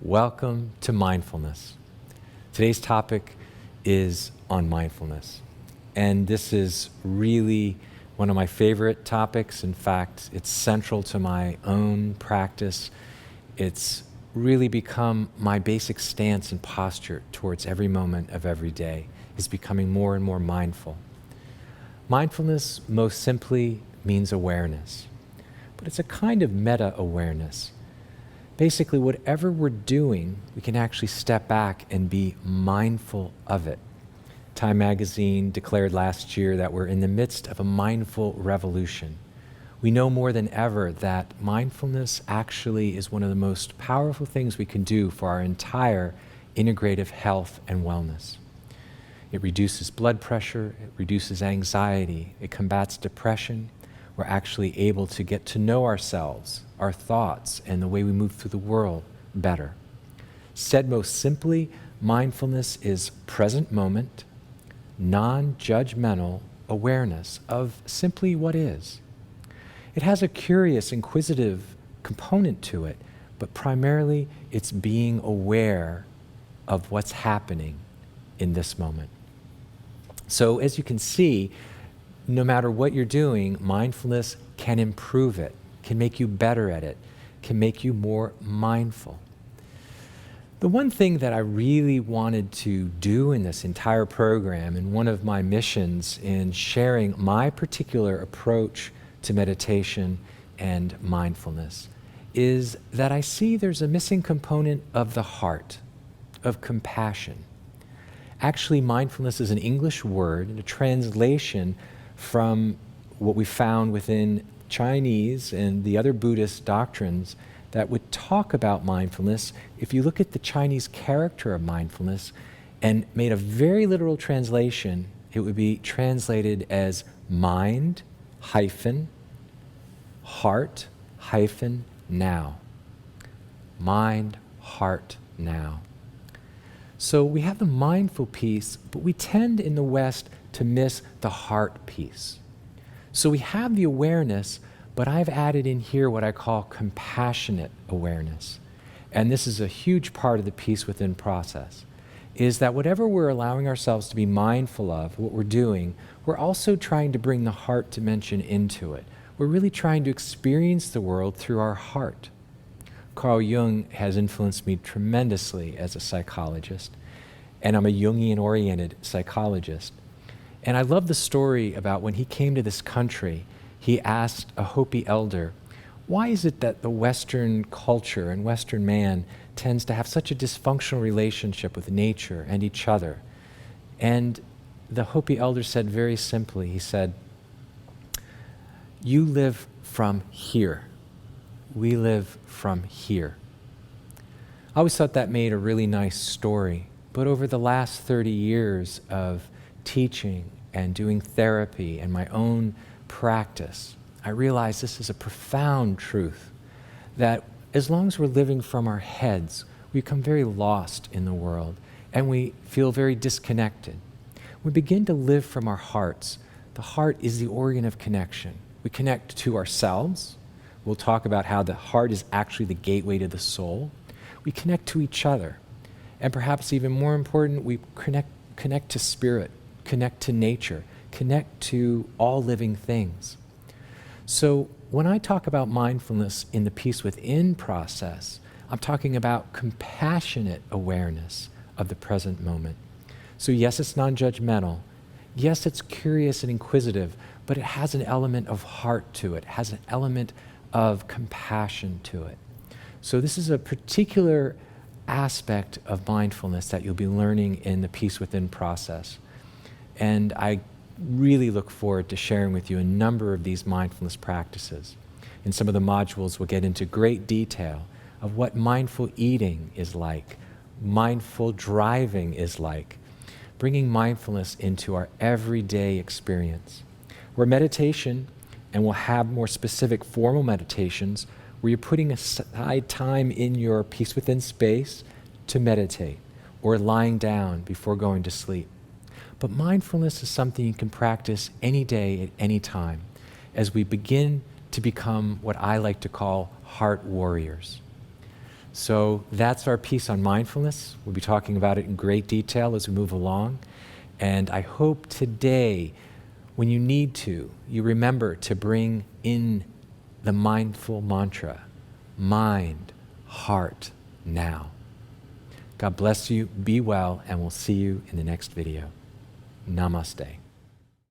Welcome to Mindfulness. Today's topic is on mindfulness. And this is really one of my favorite topics. In fact, it's central to my own practice. It's really become my basic stance and posture towards every moment of every day, is becoming more and more mindful. Mindfulness, most simply, means awareness. But it's a kind of meta-awareness. Basically, whatever we're doing, we can actually step back and be mindful of it. Time magazine declared last year that we're in the midst of a mindful revolution. We know more than ever that mindfulness actually is one of the most powerful things we can do for our entire integrative health and wellness. It reduces blood pressure, it reduces anxiety, it combats depression. We're actually able to get to know ourselves, our thoughts, and the way we move through the world better. Said most simply, mindfulness is present moment, non-judgmental awareness of simply what is. It has a curious, inquisitive component to it, but primarily it's being aware of what's happening in this moment. So as you can see, no matter what you're doing, mindfulness can improve it, can make you better at it, can make you more mindful. The one thing that I really wanted to do in this entire program, and one of my missions in sharing my particular approach to meditation and mindfulness, is that I see there's a missing component of the heart, of compassion. Actually, mindfulness is an English word and a translation from what we found within Chinese and the other Buddhist doctrines that would talk about mindfulness. If you look at the Chinese character of mindfulness and made a very literal translation, it would be translated as mind hyphen heart hyphen now. Mind, heart, now. So we have the mindful piece, but we tend in the West to miss the heart piece. So we have the awareness, but I've added in here what I call compassionate awareness. And this is a huge part of the peace within process, is that whatever we're allowing ourselves to be mindful of, what we're doing, we're also trying to bring the heart dimension into it. We're really trying to experience the world through our heart. Carl Jung has influenced me tremendously as a psychologist, and I'm a Jungian-oriented psychologist. And I love the story about when he came to this country, he asked a Hopi elder, why is it that the Western culture and Western man tends to have such a dysfunctional relationship with nature and each other? And the Hopi elder said very simply, he said, you live from here. We live from here. I always thought that made a really nice story, but over the last 30 years of teaching and doing therapy and my own practice, I realized this is a profound truth, that as long as we're living from our heads, we become very lost in the world and we feel very disconnected. We begin to live from our hearts. The heart is the organ of connection. We connect to ourselves. We'll talk about how the heart is actually the gateway to the soul. We connect to each other. And perhaps even more important, we connect to spirit, connect to nature, connect to all living things. So when I talk about mindfulness in the peace within process, I'm talking about compassionate awareness of the present moment. So yes, it's non-judgmental. Yes, it's curious and inquisitive, but it has an element of heart to it, has an element of compassion to it. So this is a particular aspect of mindfulness that you'll be learning in the peace within process. And I really look forward to sharing with you a number of these mindfulness practices. In some of the modules, we'll get into great detail of what mindful eating is like, mindful driving is like, bringing mindfulness into our everyday experience. Where meditation, and we'll have more specific formal meditations, where you're putting aside time in your peace within space to meditate, or lying down before going to sleep. But mindfulness is something you can practice any day at any time as we begin to become what I like to call heart warriors. So that's our piece on mindfulness. We'll be talking about it in great detail as we move along. And I hope today, when you need to, you remember to bring in the mindful mantra, mind, heart, now. God bless you, be well, and we'll see you in the next video. Namaste.